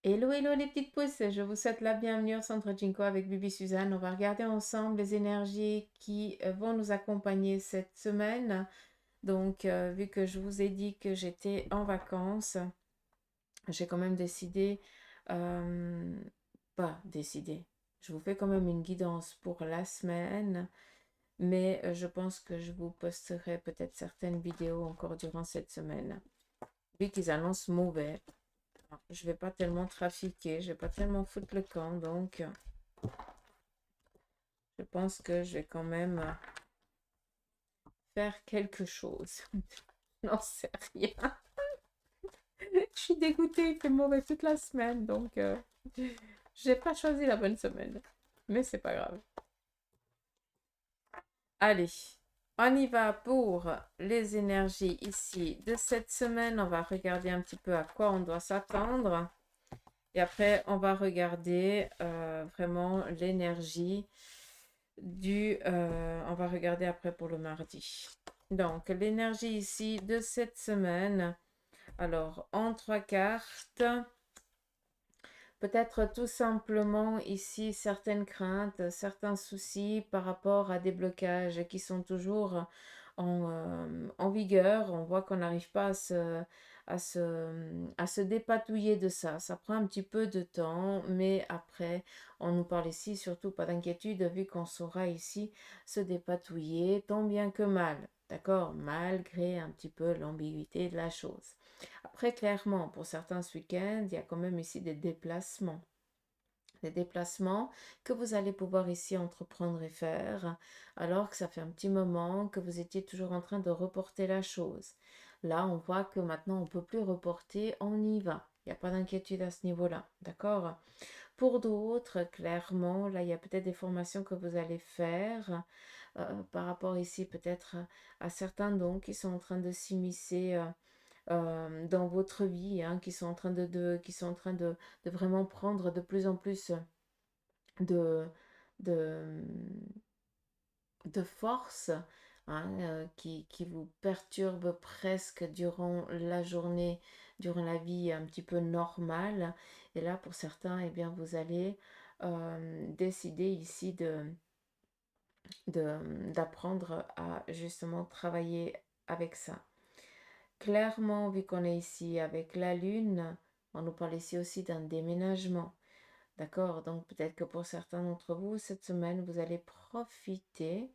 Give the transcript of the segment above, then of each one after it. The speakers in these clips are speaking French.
Hello, hello les petites pousses, je vous souhaite la bienvenue au Centre Jinko avec Bibi Suzanne. On va regarder ensemble les énergies qui vont nous accompagner cette semaine. Donc, vu que je vous ai dit que j'étais en vacances, j'ai quand même décidé, euh, pas décidé, je vous fais quand même une guidance pour la semaine, mais je pense que je vous posterai peut-être certaines vidéos encore durant cette semaine, vu qu'ils annoncent mauvais. Je vais pas tellement trafiquer, je vais pas tellement foutre le camp, donc je pense que je vais quand même faire quelque chose. J'en sais rien. Je suis dégoûtée, il fait mauvais toute la semaine, donc j'ai pas choisi la bonne semaine. Mais c'est pas grave. Allez, on y va pour les énergies ici de cette semaine. On va regarder un petit peu à quoi on doit s'attendre. Et après, on va regarder vraiment l'énergie on va regarder après pour le mardi. Donc, l'énergie ici de cette semaine. Alors, en trois cartes, peut-être tout simplement ici certaines craintes, certains soucis par rapport à des blocages qui sont toujours en vigueur. On voit qu'on n'arrive pas à se dépatouiller de ça. Ça prend un petit peu de temps, mais après, on nous parle ici surtout pas d'inquiétude, vu qu'on saura ici se dépatouiller tant bien que mal. D'accord? Malgré un petit peu l'ambiguïté de la chose. Après, clairement, pour certains ce week-end, il y a quand même ici des déplacements. Des déplacements que vous allez pouvoir ici entreprendre et faire, alors que ça fait un petit moment que vous étiez toujours en train de reporter la chose. Là, on voit que maintenant, on ne peut plus reporter, on y va. Il n'y a pas d'inquiétude à ce niveau-là, d'accord? Pour d'autres, clairement, là, il y a peut-être des formations que vous allez faire par rapport ici peut-être à certains dons qui sont en train de s'immiscer dans votre vie, hein, qui sont en train qui sont en train de vraiment prendre de plus en plus de, de, de force, hein, qui vous perturbe presque durant la journée, durant la vie un petit peu normale. Et là, pour certains, eh bien, vous allez décider ici d'apprendre à justement travailler avec ça. Clairement, vu qu'on est ici avec la Lune, on nous parle ici aussi d'un déménagement. D'accord? Donc peut-être que pour certains d'entre vous, cette semaine, vous allez profiter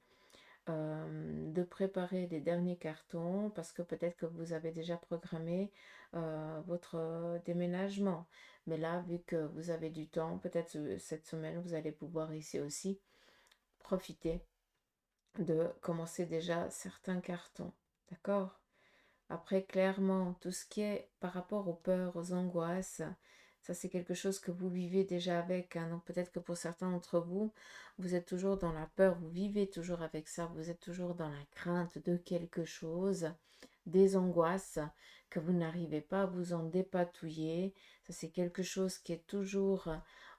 de préparer les derniers cartons parce que peut-être que vous avez déjà programmé votre déménagement. Mais là, vu que vous avez du temps, peut-être cette semaine, vous allez pouvoir ici aussi profiter de commencer déjà certains cartons. D'accord? Après, clairement, tout ce qui est par rapport aux peurs, aux angoisses, ça c'est quelque chose que vous vivez déjà avec, hein. Donc peut-être que pour certains d'entre vous, vous êtes toujours dans la peur, vous vivez toujours avec ça, vous êtes toujours dans la crainte de quelque chose, des angoisses que vous n'arrivez pas à vous en dépatouiller. Ça c'est quelque chose qui est toujours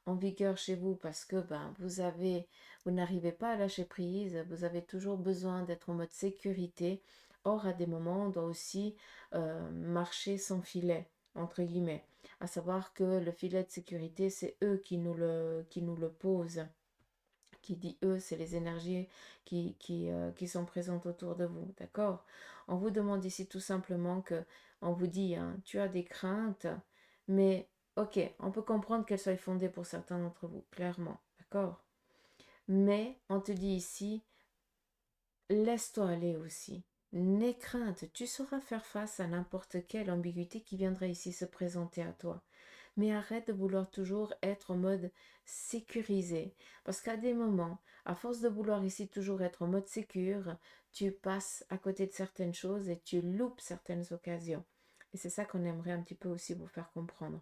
en vigueur chez vous parce que ben, vous n'arrivez pas à lâcher prise, vous avez toujours besoin d'être en mode sécurité. Or, à des moments, on doit aussi marcher sans filet, entre guillemets. À savoir que le filet de sécurité, c'est eux qui nous le posent. Qui dit eux, c'est les énergies qui sont présentes autour de vous. D'accord? On vous demande ici tout simplement que, on vous dit, hein, tu as des craintes, mais ok, on peut comprendre qu'elles soient fondées pour certains d'entre vous, clairement. D'accord? Mais on te dit ici, laisse-toi aller aussi. N'aie crainte, tu sauras faire face à n'importe quelle ambiguïté qui viendra ici se présenter à toi. Mais arrête de vouloir toujours être en mode sécurisé. Parce qu'à des moments, à force de vouloir ici toujours être en mode sécure, tu passes à côté de certaines choses et tu loupes certaines occasions. Et c'est ça qu'on aimerait un petit peu aussi vous faire comprendre.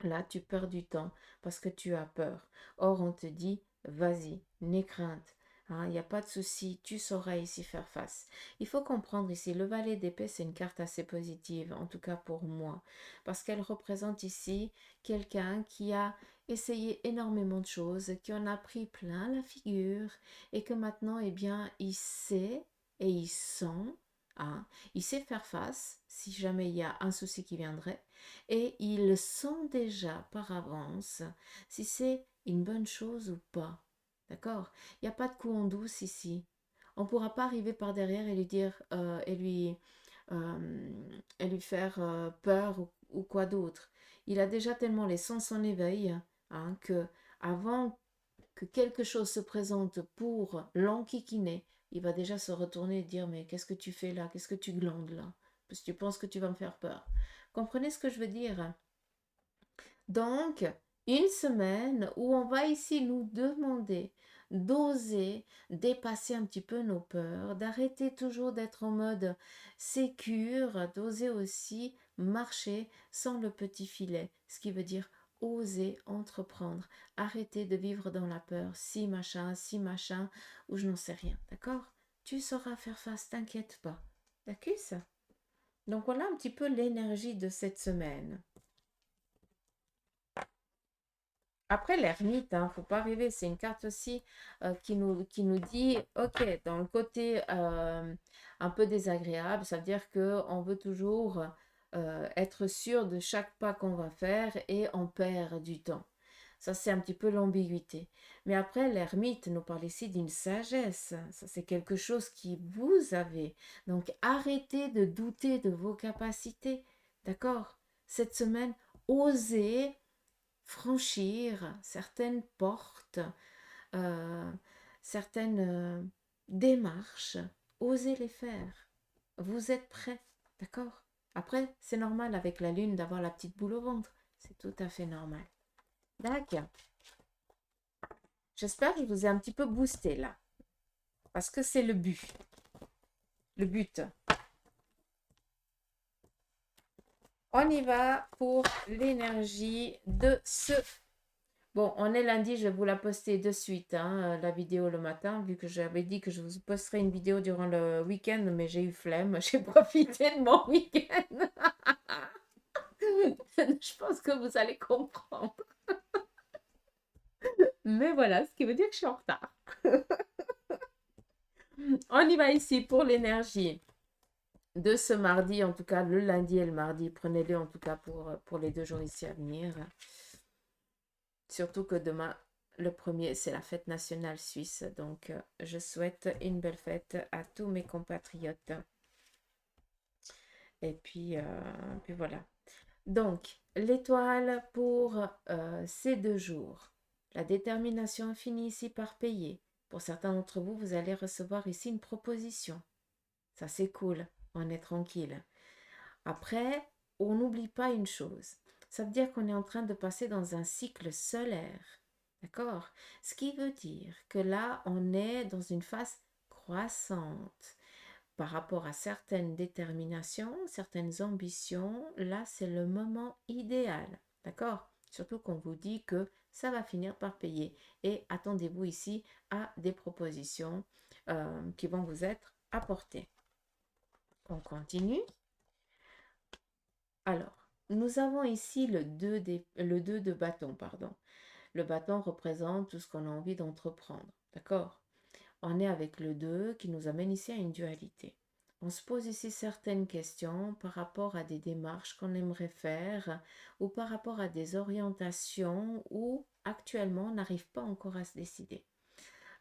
Là, tu perds du temps parce que tu as peur. Or, on te dit, vas-y, n'aie crainte. Il n'y a pas de souci, tu sauras ici faire face. Il faut comprendre ici, le valet d'épée, c'est une carte assez positive, en tout cas pour moi, parce qu'elle représente ici quelqu'un qui a essayé énormément de choses, qui en a pris plein la figure, et que maintenant, eh bien, il sait et il sent hein. Il sait faire face si jamais il y a un souci qui viendrait et il sent déjà par avance si c'est une bonne chose ou pas. D'accord? Il n'y a pas de coup en douce ici. On ne pourra pas arriver par derrière et lui dire et lui faire peur ou quoi d'autre. Il a déjà tellement les sens en éveil, hein, que avant que quelque chose se présente pour l'enquiquiner, il va déjà se retourner et dire mais qu'est-ce que tu fais là? Qu'est-ce que tu glandes là? Parce que tu penses que tu vas me faire peur. Comprenez ce que je veux dire? Donc, une semaine où on va ici nous demander d'oser dépasser un petit peu nos peurs, d'arrêter toujours d'être en mode sécure, d'oser aussi marcher sans le petit filet, ce qui veut dire oser entreprendre, arrêter de vivre dans la peur, si machin, ou je n'en sais rien, d'accord? Tu sauras faire face, t'inquiète pas, d'accord ça? Donc voilà un petit peu l'énergie de cette semaine. Après, l'ermite, hein, faut pas rêver, c'est une carte aussi qui nous dit, ok, dans le côté un peu désagréable, ça veut dire qu'on veut toujours être sûr de chaque pas qu'on va faire et on perd du temps. Ça, c'est un petit peu l'ambiguïté. Mais après, l'ermite nous parle ici d'une sagesse. Ça, c'est quelque chose qui vous avez. Donc, arrêtez de douter de vos capacités. D'accord? Cette semaine, osez franchir certaines portes, euh, certaines démarches, osez les faire. Vous êtes prêts, d'accord? Après, c'est normal avec la lune d'avoir la petite boule au ventre. C'est tout à fait normal. D'accord. J'espère que je vous ai un petit peu boosté là. Parce que c'est le but. Le but. On y va pour l'énergie de ce. Bon, on est lundi, je vais vous la poster de suite, hein, la vidéo le matin, vu que j'avais dit que je vous posterai une vidéo durant le week-end, mais j'ai eu flemme, j'ai profité de mon week-end. Je pense que vous allez comprendre. Mais voilà, ce qui veut dire que je suis en retard. On y va ici pour l'énergie de ce mardi, en tout cas le lundi et le mardi. Prenez-le en tout cas pour les 2 jours ici à venir. Surtout que demain, le premier, c'est la fête nationale suisse. Donc, je souhaite une belle fête à tous mes compatriotes. Et puis voilà. Donc, l'étoile pour ces 2 jours. La détermination finit ici par payer. Pour certains d'entre vous, vous allez recevoir ici une proposition. Ça, c'est cool. On est tranquille. Après, on n'oublie pas une chose. Ça veut dire qu'on est en train de passer dans un cycle solaire. D'accord? Ce qui veut dire que là, on est dans une phase croissante. Par rapport à certaines déterminations, certaines ambitions, là, c'est le moment idéal. D'accord? Surtout qu'on vous dit que ça va finir par payer. Et attendez-vous ici à des propositions qui vont vous être apportées. On continue. Alors, nous avons ici le 2 de bâton, pardon. Le bâton représente tout ce qu'on a envie d'entreprendre, d'accord? On est avec le 2 qui nous amène ici à une dualité. On se pose ici certaines questions par rapport à des démarches qu'on aimerait faire ou par rapport à des orientations où actuellement on n'arrive pas encore à se décider.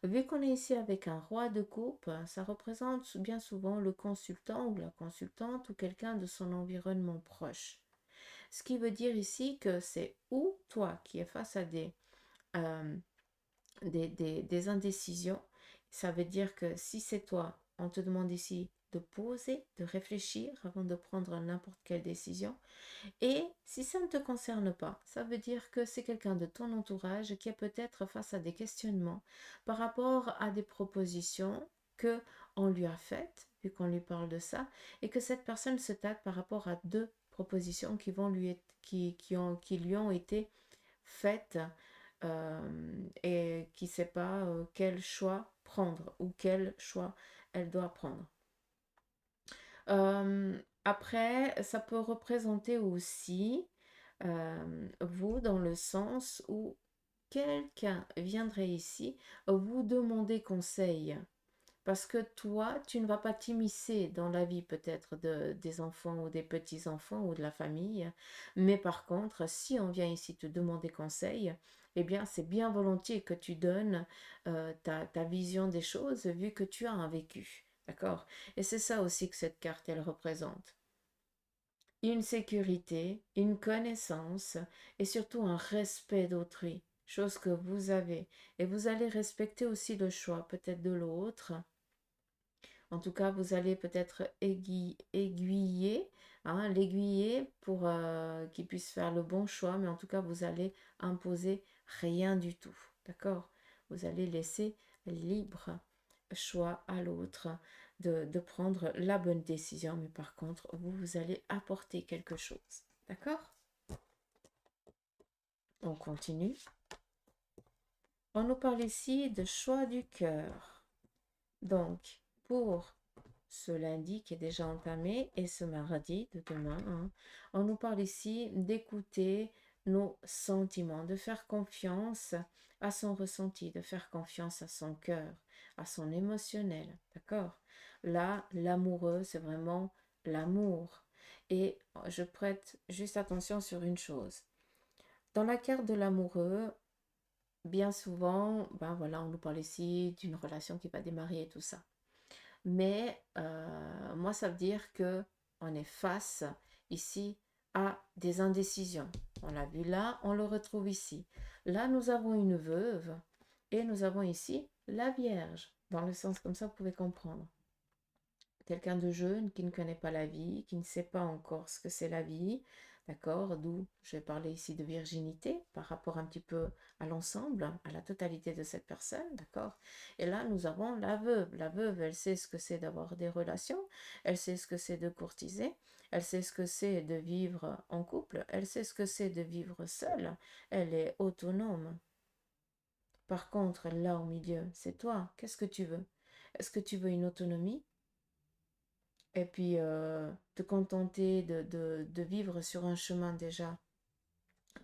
Vu qu'on est ici avec un roi de coupe, ça représente bien souvent le consultant ou la consultante ou quelqu'un de son environnement proche. Ce qui veut dire ici que c'est ou toi qui es face à euh, des indécisions. Ça veut dire que si c'est toi, on te demande ici de poser, de réfléchir avant de prendre n'importe quelle décision. Et si ça ne te concerne pas, ça veut dire que c'est quelqu'un de ton entourage qui est peut-être face à des questionnements par rapport à des propositions que on lui a faites, vu qu'on lui parle de ça, et que cette personne se tâte par rapport à 2 propositions qui lui ont été faites et qui ne sait pas quel choix prendre ou quel choix elle doit prendre. Après, ça peut représenter aussi vous dans le sens où quelqu'un viendrait ici vous demander conseil Parce que toi, tu ne vas pas t'immiscer dans la vie peut-être des enfants ou des petits-enfants ou de la famille. Mais par contre, si on vient ici te demander conseil, eh bien, c'est bien volontiers que tu donnes ta vision des choses vu que tu as un vécu. D'accord? Et c'est ça aussi que cette carte, elle représente. Une sécurité, une connaissance et surtout un respect d'autrui, chose que vous avez. Et vous allez respecter aussi le choix peut-être de l'autre. En tout cas, vous allez peut-être aiguiller, hein, l'aiguiller pour qu'il puisse faire le bon choix, mais en tout cas, vous allez imposer rien du tout. D'accord? Vous allez laisser libre choix à l'autre de prendre la bonne décision, mais par contre, vous allez apporter quelque chose. D'accord? On continue. On nous parle ici de choix du cœur. Donc, pour ce lundi qui est déjà entamé et ce mardi de demain, hein, on nous parle ici d'écouter nos sentiments, de faire confiance à son ressenti, de faire confiance à son cœur, à son émotionnel, d'accord? Là, l'amoureux, c'est vraiment l'amour. Et je prête juste attention sur une chose. Dans la carte de l'amoureux, bien souvent, ben voilà, on nous parle ici d'une relation qui va démarrer et tout ça. Mais moi, ça veut dire que on est face ici à des indécisions. On l'a vu là, on le retrouve ici. Là, nous avons une veuve et nous avons ici la Vierge. Dans le sens comme ça, vous pouvez comprendre. Quelqu'un de jeune qui ne connaît pas la vie, qui ne sait pas encore ce que c'est la vie, d'accord? D'où je vais parler ici de virginité par rapport un petit peu à l'ensemble, à la totalité de cette personne, d'accord? Et là, nous avons la veuve. La veuve, elle sait ce que c'est d'avoir des relations, elle sait ce que c'est de courtiser, elle sait ce que c'est de vivre en couple, elle sait ce que c'est de vivre seule, elle est autonome. Par contre, là au milieu, c'est toi. Qu'est-ce que tu veux? Est-ce que tu veux une autonomie? Et puis, te contenter de vivre sur un chemin déjà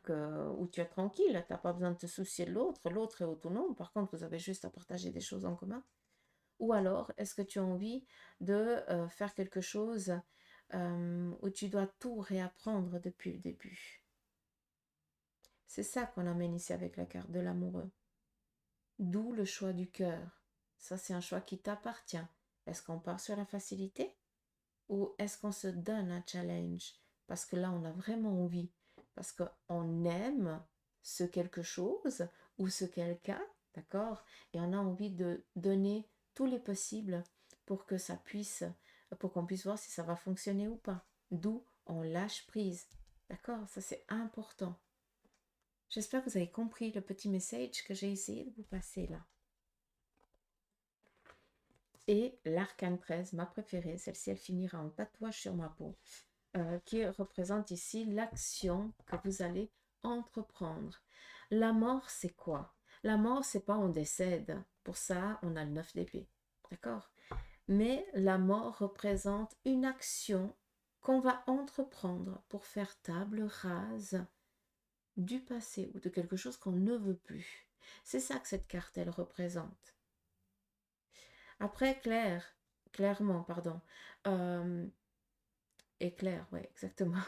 où tu es tranquille, tu n'as pas besoin de te soucier de l'autre, l'autre est autonome, par contre, vous avez juste à partager des choses en commun. Ou alors, est-ce que tu as envie de faire quelque chose où tu dois tout réapprendre depuis le début? C'est ça qu'on amène ici avec la carte de l'amoureux. D'où le choix du cœur. Ça, c'est un choix qui t'appartient. Est-ce qu'on part sur la facilité? Ou est-ce qu'on se donne un challenge? Parce que là, on a vraiment envie. Parce qu'on aime ce quelque chose ou ce quelqu'un, d'accord? Et on a envie de donner tous les possibles pour que ça puisse, pour qu'on puisse voir si ça va fonctionner ou pas. D'où on lâche prise. D'accord? Ça, c'est important. J'espère que vous avez compris le petit message que j'ai essayé de vous passer là. Et l'arcane 13, ma préférée, celle-ci, elle finira en tatouage sur ma peau. Qui représente ici l'action que vous allez entreprendre. La mort, c'est quoi? La mort, c'est pas on décède. Pour ça, on a le 9 d'épée. D'accord? Mais la mort représente une action qu'on va entreprendre pour faire table rase du passé ou de quelque chose qu'on ne veut plus. C'est ça que cette carte, elle représente. Après, clairement, pardon, euh, éclair, ouais, exactement.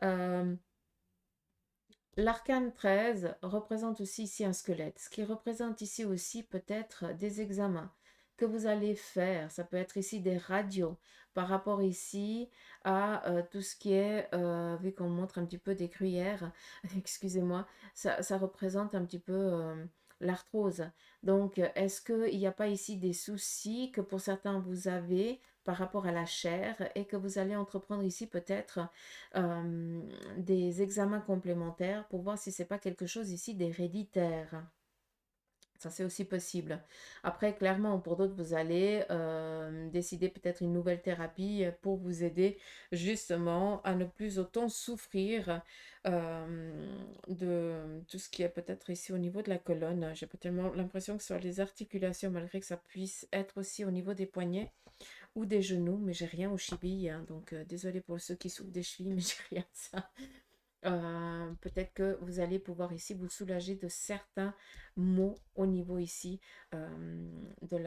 Euh, L'arcane 13 représente aussi ici un squelette, ce qui représente ici aussi peut-être des examens que vous allez faire. Ça peut être ici des radios par rapport ici à tout ce qui est, vu qu'on montre un petit peu des gruyères, excusez-moi, ça représente un petit peu l'arthrose. Donc, est-ce qu'il n'y a pas ici des soucis que pour certains vous avez par rapport à la chair et que vous allez entreprendre ici peut-être des examens complémentaires pour voir si c'est pas quelque chose ici d'héréditaire. Ça, c'est aussi possible. Après, clairement, pour d'autres, vous allez décider peut-être une nouvelle thérapie pour vous aider justement à ne plus autant souffrir de tout ce qui est peut-être ici au niveau de la colonne. J'ai pas tellement l'impression que ce soit les articulations, malgré que ça puisse être aussi au niveau des poignets ou des genoux, mais j'ai rien aux chevilles, hein, donc désolé pour ceux qui souffrent des chevilles, mais j'ai rien de ça. Peut-être que vous allez pouvoir ici vous soulager de certains maux au niveau ici de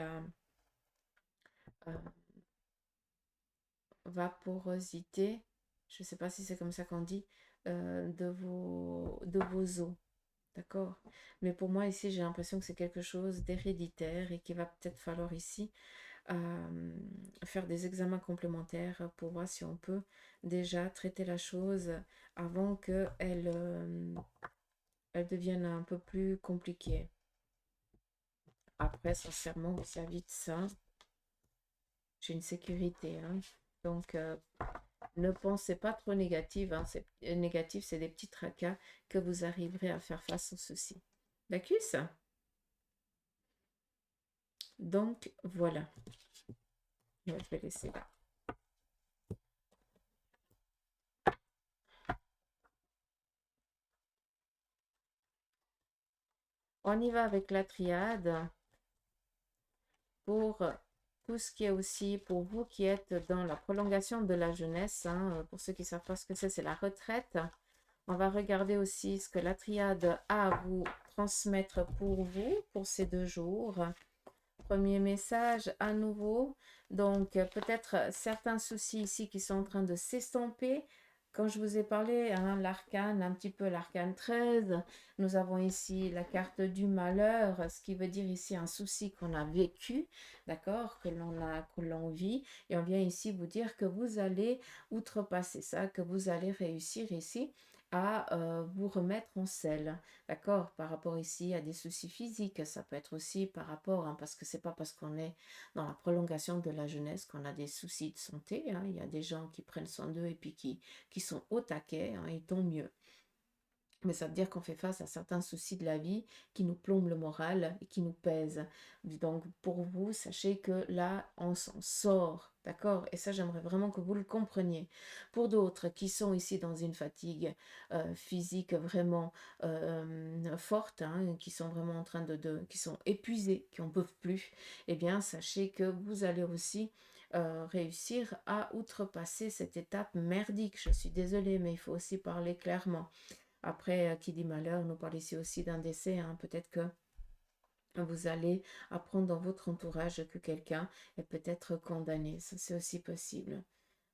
vaporosité, je ne sais pas si c'est comme ça qu'on dit, de vos os. D'accord? Mais pour moi, ici, j'ai l'impression que c'est quelque chose d'héréditaire et qu'il va peut-être falloir ici faire des examens complémentaires pour voir si on peut déjà traiter la chose avant qu'elle elle devienne un peu plus compliquée. Après, sincèrement, vis-à-vis de ça, j'ai une sécurité, hein. Donc, ne pensez pas trop négatif, hein. Négatif, c'est des petits tracas que vous arriverez à faire face aux soucis. D'accord? Donc, voilà. Ouais, je vais laisser là. On y va avec la triade pour tout ce qui est aussi pour vous qui êtes dans la prolongation de la jeunesse, hein. Pour ceux qui ne savent pas ce que c'est la retraite. On va regarder aussi ce que la triade a à vous transmettre pour vous, pour ces 2 jours. Premier message à nouveau. Donc, peut-être certains soucis ici qui sont en train de s'estomper. Quand je vous ai parlé, hein, l'arcane, un petit peu l'arcane 13, nous avons ici la carte du malheur, ce qui veut dire ici un souci qu'on a vécu, d'accord, que l'on vit. Et on vient ici vous dire que vous allez outrepasser ça, que vous allez réussir ici à vous remettre en selle. D'accord? Par rapport ici à des soucis physiques, ça peut être aussi par rapport, hein, parce que c'est pas parce qu'on est dans la prolongation de la jeunesse qu'on a des soucis de santé, hein. Il y a des gens qui prennent soin d'eux et puis qui sont au taquet, hein, et tant mieux. Mais ça veut dire qu'on fait face à certains soucis de la vie qui nous plombent le moral et qui nous pèsent. Donc pour vous, sachez que là, on s'en sort, d'accord? Et ça, j'aimerais vraiment que vous le compreniez. Pour d'autres qui sont ici dans une fatigue physique vraiment forte, hein, qui sont vraiment en train qui sont épuisés, qui n'en peuvent plus, eh bien, sachez que vous allez aussi réussir à outrepasser cette étape merdique. Je suis désolée, mais il faut aussi parler clairement. Après, qui dit malheur, nous parle ici aussi d'un décès, hein. Peut-être que vous allez apprendre dans votre entourage que quelqu'un est peut-être condamné. Ça, c'est aussi possible,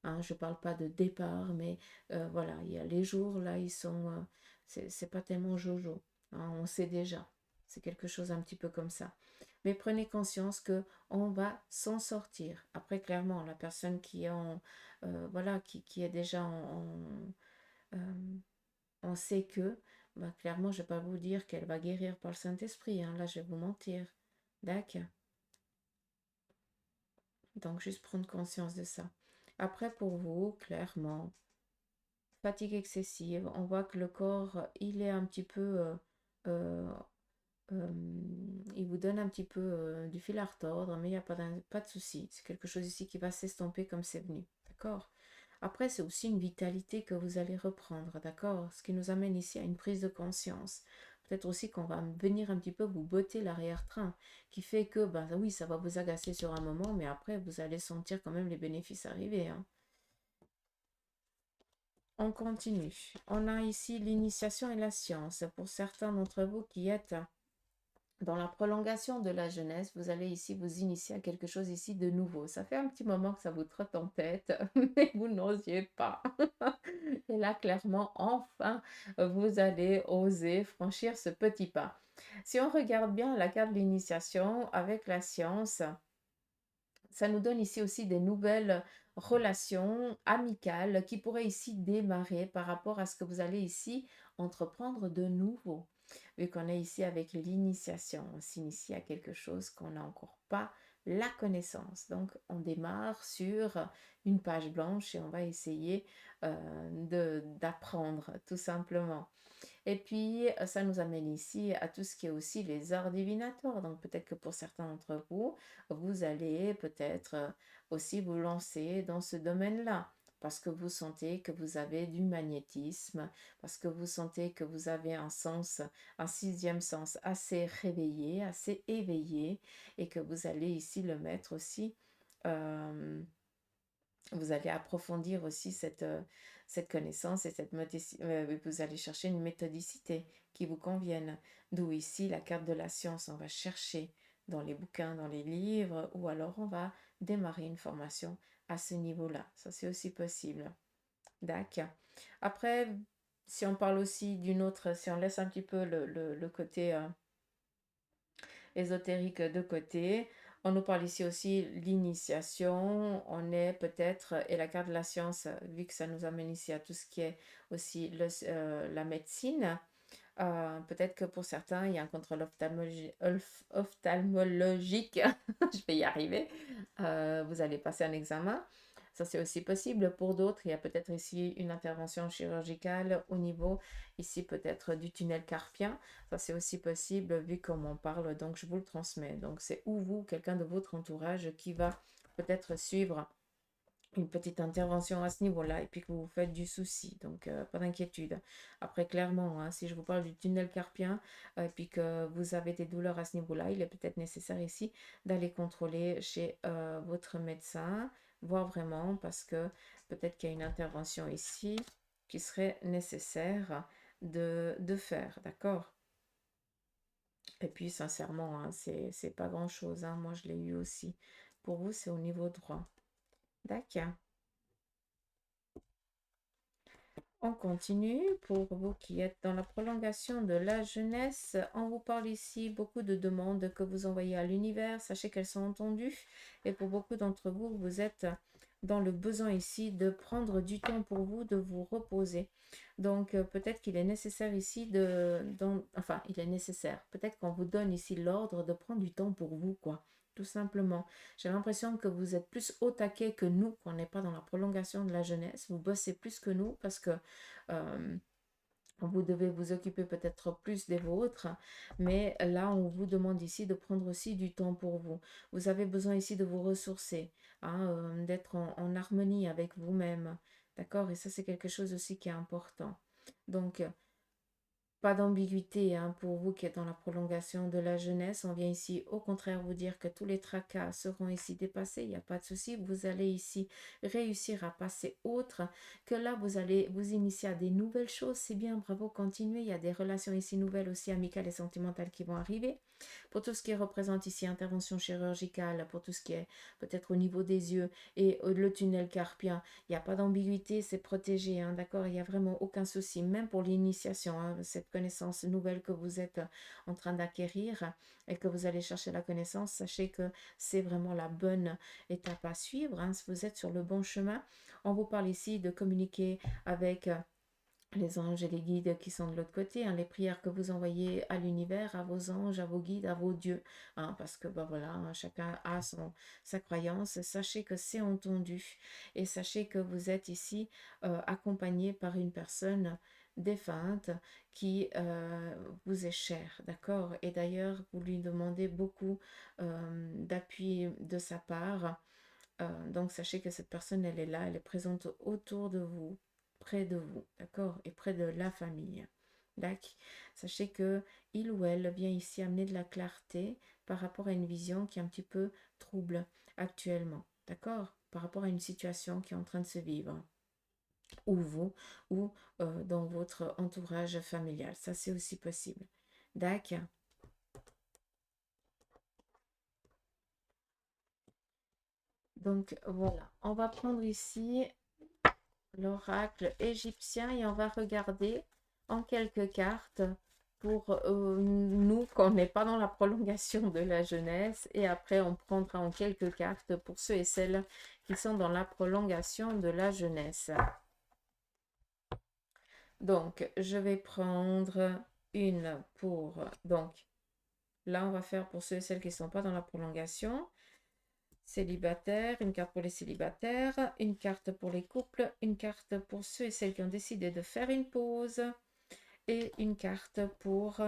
hein. Je ne parle pas de départ, mais voilà, il y a les jours, là, ils sont... c'est pas tellement jojo, hein, on sait déjà. C'est quelque chose un petit peu comme ça. Mais prenez conscience que on va s'en sortir. Après, clairement, la personne qui est voilà, qui est déjà euh, on sait que, bah, clairement, je ne vais pas vous dire qu'elle va guérir par le Saint-Esprit, hein. Là, je vais vous mentir. D'accord? Donc, juste prendre conscience de ça. Après, pour vous, clairement, fatigue excessive, on voit que le corps, il est un petit peu... euh, euh, il vous donne un petit peu du fil à retordre, mais il n'y a pas de souci. C'est quelque chose ici qui va s'estomper comme c'est venu. D'accord? Après, c'est aussi une vitalité que vous allez reprendre, d'accord? Ce qui nous amène ici à une prise de conscience. Peut-être aussi qu'on va venir un petit peu vous botter l'arrière-train, qui fait que, ben oui, ça va vous agacer sur un moment, mais après, vous allez sentir quand même les bénéfices arriver, hein. On continue. On a ici l'initiation et la science. Pour certains d'entre vous qui êtes dans la prolongation de la jeunesse, vous allez ici vous initier à quelque chose ici de nouveau. Ça fait un petit moment que ça vous trotte en tête, mais vous n'osiez pas. Et là, clairement, enfin, vous allez oser franchir ce petit pas. Si on regarde bien la carte de l'initiation avec la science, ça nous donne ici aussi des nouvelles relations amicales qui pourraient ici démarrer par rapport à ce que vous allez ici entreprendre de nouveau. Vu qu'on est ici avec l'initiation, on s'initie à quelque chose qu'on n'a encore pas la connaissance. Donc, on démarre sur une page blanche et on va essayer d'apprendre tout simplement. Et puis, ça nous amène ici à tout ce qui est aussi les arts divinatoires. Donc, peut-être que pour certains d'entre vous, vous allez peut-être aussi vous lancer dans ce domaine-là. Parce que vous sentez que vous avez du magnétisme, parce que vous sentez que vous avez un sens, un sixième sens assez réveillé, assez éveillé, et que vous allez ici le mettre aussi vous allez approfondir aussi cette connaissance et vous allez chercher une méthodicité qui vous convienne. D'où ici la carte de la science, on va chercher dans les bouquins, dans les livres, ou alors on va démarrer une formation à ce niveau-là. Ça, c'est aussi possible. D'accord. Après, si on parle aussi d'une autre, si on laisse un petit peu le côté ésotérique de côté, on nous parle ici aussi l'initiation. On est peut-être, et la carte de la science, vu que ça nous amène ici à tout ce qui est aussi la médecine, peut-être que pour certains, il y a un contrôle ophtalmologique. Je vais y arriver. Vous allez passer un examen. Ça, c'est aussi possible. Pour d'autres, il y a peut-être ici une intervention chirurgicale au niveau, ici peut-être du tunnel carpien. Ça, c'est aussi possible vu comme on parle. Donc, je vous le transmets. Donc, c'est ou vous, quelqu'un de votre entourage qui va peut-être suivre une petite intervention à ce niveau-là et puis que vous vous faites du souci. Donc, pas d'inquiétude. Après, clairement, hein, si je vous parle du tunnel carpien et puis que vous avez des douleurs à ce niveau-là, il est peut-être nécessaire ici d'aller contrôler chez votre médecin, voir vraiment parce que peut-être qu'il y a une intervention ici qui serait nécessaire de faire, d'accord? Et puis, sincèrement, hein, c'est pas grand-chose, hein. Moi, je l'ai eu aussi. Pour vous, c'est au niveau droit. D'accord. On continue. Pour vous qui êtes dans la prolongation de la jeunesse, on vous parle ici beaucoup de demandes que vous envoyez à l'univers. Sachez qu'elles sont entendues. Et pour beaucoup d'entre vous, vous êtes dans le besoin ici de prendre du temps pour vous, de vous reposer. Donc, peut-être qu'il est nécessaire ici enfin, il est nécessaire. Peut-être qu'on vous donne ici l'ordre de prendre du temps pour vous, quoi. Tout simplement. J'ai l'impression que vous êtes plus au taquet que nous, qu'on n'est pas dans la prolongation de la jeunesse. Vous bossez plus que nous parce que euh, vous devez vous occuper peut-être plus des vôtres, mais là, on vous demande ici de prendre aussi du temps pour vous. Vous avez besoin ici de vous ressourcer, hein, d'être en harmonie avec vous-même. D'accord? Et ça, c'est quelque chose aussi qui est important. Donc, pas d'ambiguïté hein, pour vous qui êtes dans la prolongation de la jeunesse. On vient ici au contraire vous dire que tous les tracas seront ici dépassés. Il n'y a pas de souci. Vous allez ici réussir à passer autre. Que là, vous allez vous initier à des nouvelles choses. C'est bien, bravo, continuez. Il y a des relations ici nouvelles aussi amicales et sentimentales qui vont arriver. Pour tout ce qui représente ici intervention chirurgicale, pour tout ce qui est peut-être au niveau des yeux et le tunnel carpien, il n'y a pas d'ambiguïté, c'est protégé, hein, d'accord? Il n'y a vraiment aucun souci, même pour l'initiation, hein, cette connaissance nouvelle que vous êtes en train d'acquérir et que vous allez chercher la connaissance, sachez que c'est vraiment la bonne étape à suivre, hein, si vous êtes sur le bon chemin. On vous parle ici de communiquer avec les anges et les guides qui sont de l'autre côté, hein, les prières que vous envoyez à l'univers, à vos anges, à vos guides, à vos dieux, hein, parce que bah, voilà, hein, chacun a sa croyance. Sachez que c'est entendu et sachez que vous êtes ici accompagné par une personne défunte qui vous est chère, d'accord? Et d'ailleurs, vous lui demandez beaucoup d'appui de sa part. Donc, sachez que cette personne, elle est là, elle est présente autour de vous, près de vous, d'accord? Et près de la famille. D'accord? Sachez que il ou elle vient ici amener de la clarté par rapport à une vision qui est un petit peu trouble actuellement, d'accord? Par rapport à une situation qui est en train de se vivre, ou vous, ou dans votre entourage familial. Ça, c'est aussi possible. D'accord? Donc, voilà. On va prendre ici l'oracle égyptien et on va regarder en quelques cartes pour nous qu'on n'est pas dans la prolongation de la jeunesse et après on prendra en quelques cartes pour ceux et celles qui sont dans la prolongation de la jeunesse. Donc je vais prendre une pour donc là on va faire pour ceux et celles qui ne sont pas dans la prolongation. Célibataire, une carte pour les célibataires, une carte pour les couples, une carte pour ceux et celles qui ont décidé de faire une pause et une carte pour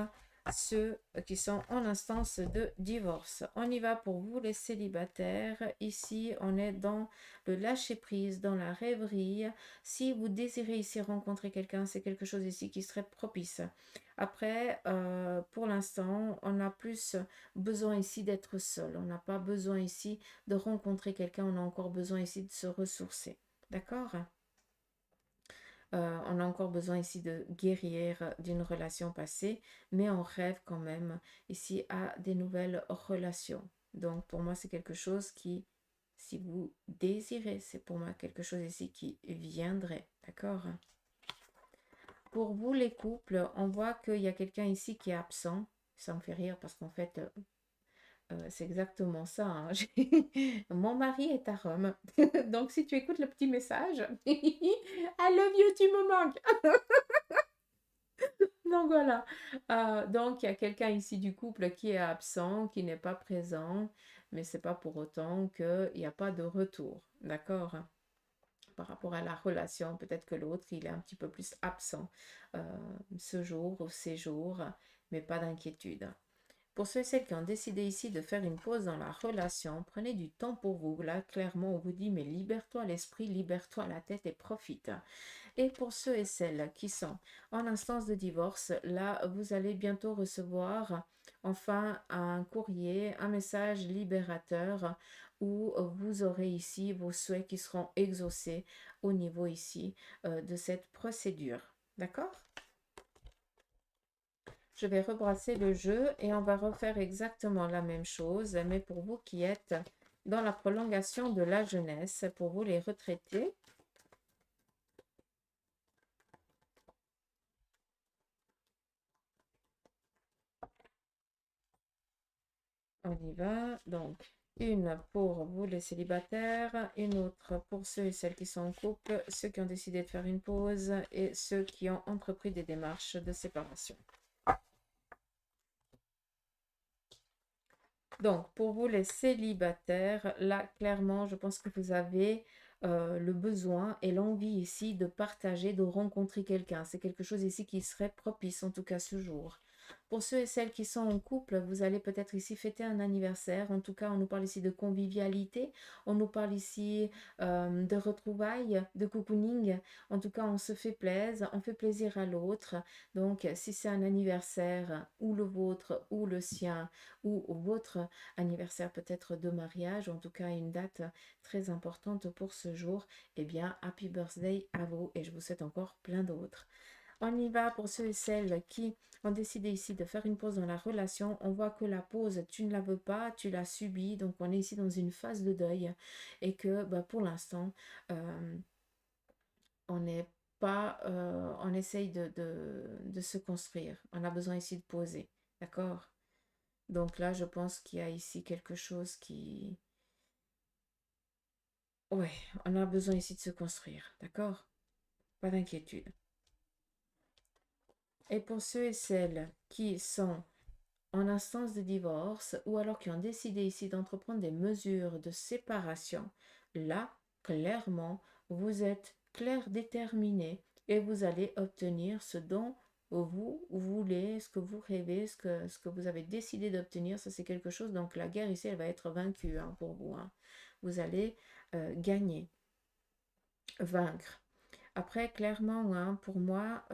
ceux qui sont en instance de divorce. On y va pour vous les célibataires. Ici, on est dans le lâcher-prise, dans la rêverie. Si vous désirez ici rencontrer quelqu'un, c'est quelque chose ici qui serait propice. Après, pour l'instant, on a plus besoin ici d'être seul. On n'a pas besoin ici de rencontrer quelqu'un. On a encore besoin ici de se ressourcer. D'accord? On a encore besoin ici de guérir d'une relation passée, mais on rêve quand même ici à des nouvelles relations. Donc pour moi, c'est quelque chose qui, si vous désirez, c'est pour moi quelque chose ici qui viendrait, d'accord? Pour vous, les couples, on voit qu'il y a quelqu'un ici qui est absent. Ça me fait rire parce qu'en fait, c'est exactement ça, hein. Mon mari est à Rome. Donc, si tu écoutes le petit message, I love you, tu me manques. Donc, voilà. Donc, il y a quelqu'un ici du couple qui est absent, qui n'est pas présent, mais c'est pas pour autant qu'il n'y a pas de retour. D'accord? Par rapport à la relation, peut-être que l'autre, il est un petit peu plus absent ce jour ou ces jours, mais pas d'inquiétude. Pour ceux et celles qui ont décidé ici de faire une pause dans la relation, prenez du temps pour vous. Là, clairement, on vous dit, mais libère-toi l'esprit, libère-toi la tête et profite. Et pour ceux et celles qui sont en instance de divorce, là, vous allez bientôt recevoir enfin un courrier, un message libérateur où vous aurez ici vos souhaits qui seront exaucés au niveau ici de cette procédure. D'accord? Je vais rebrasser le jeu et on va refaire exactement la même chose, mais pour vous qui êtes dans la prolongation de la jeunesse, pour vous les retraités. On y va. Donc, une pour vous les célibataires, une autre pour ceux et celles qui sont en couple, ceux qui ont décidé de faire une pause et ceux qui ont entrepris des démarches de séparation. Donc, pour vous les célibataires, là, clairement, je pense que vous avez le besoin et l'envie ici de partager, de rencontrer quelqu'un. C'est quelque chose ici qui serait propice, en tout cas ce jour. Pour ceux et celles qui sont en couple, vous allez peut-être ici fêter un anniversaire. En tout cas, on nous parle ici de convivialité. On nous parle ici de retrouvailles, de cocooning. En tout cas, on se fait plaisir, on fait plaisir à l'autre. Donc, si c'est un anniversaire, ou le vôtre, ou le sien, ou votre anniversaire peut-être de mariage, en tout cas une date très importante pour ce jour, eh bien, happy birthday à vous et je vous souhaite encore plein d'autres. On y va pour ceux et celles qui ont décidé ici de faire une pause dans la relation. On voit que la pause, tu ne la veux pas, tu l'as subie. Donc, on est ici dans une phase de deuil et que bah, pour l'instant, on n'est pas, on essaye de se construire. On a besoin ici de poser. D'accord? Donc là, je pense qu'il y a ici quelque chose qui... Ouais, on a besoin ici de se construire. D'accord? Pas d'inquiétude. Et pour ceux et celles qui sont en instance de divorce ou alors qui ont décidé ici d'entreprendre des mesures de séparation, là, clairement, vous êtes clair déterminé et vous allez obtenir ce dont vous voulez, ce que vous rêvez, ce que vous avez décidé d'obtenir. Ça, c'est quelque chose. Donc, la guerre ici, elle va être vaincue hein, pour vous. Hein. Vous allez gagner, vaincre. Après, clairement, hein, pour moi,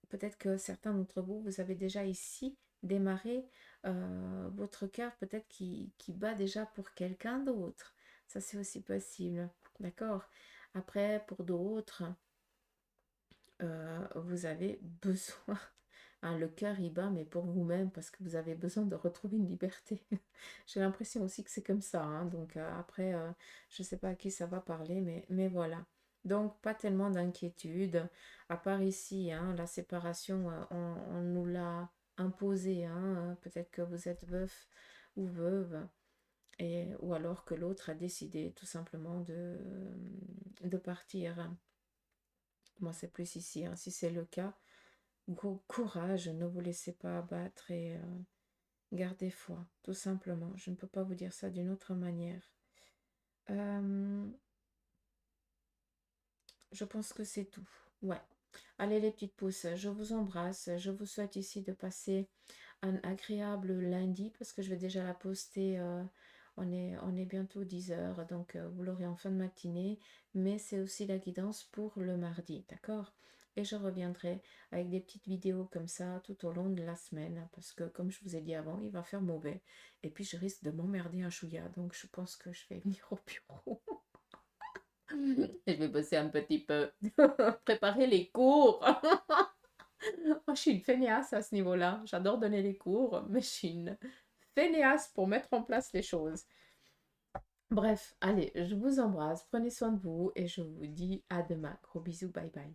peut-être que certains d'entre vous, vous avez déjà ici démarré votre cœur, peut-être qui bat déjà pour quelqu'un d'autre. Ça, c'est aussi possible. D'accord? Après, pour d'autres, vous avez besoin, hein, le cœur il bat, mais pour vous-même, parce que vous avez besoin de retrouver une liberté. J'ai l'impression aussi que c'est comme ça. Hein. Donc après, je ne sais pas à qui ça va parler, mais voilà. Donc pas tellement d'inquiétude. À part ici, hein, la séparation, on nous l'a imposée. Hein. Peut-être que vous êtes veuf ou veuve. Ou alors que l'autre a décidé tout simplement de partir. Moi, c'est plus ici. Hein. Si c'est le cas, courage, ne vous laissez pas abattre et gardez foi, tout simplement. Je ne peux pas vous dire ça d'une autre manière. Euh, je pense que c'est tout. Ouais. Allez les petites pousses, je vous embrasse. Je vous souhaite ici de passer un agréable lundi parce que je vais déjà la poster. On est bientôt 10 heures, donc vous l'aurez en fin de matinée. Mais c'est aussi la guidance pour le mardi, d'accord? Et je reviendrai avec des petites vidéos comme ça tout au long de la semaine parce que comme je vous ai dit avant, il va faire mauvais. Et puis je risque de m'emmerder un chouïa, donc je pense que je vais venir au bureau. Je vais bosser un petit peu, préparer les cours. Oh, je suis une fainéasse à ce niveau-là. J'adore donner les cours, mais je suis une fainéasse pour mettre en place les choses. Bref, allez, je vous embrasse, prenez soin de vous et je vous dis à demain. Gros bisous, bye bye.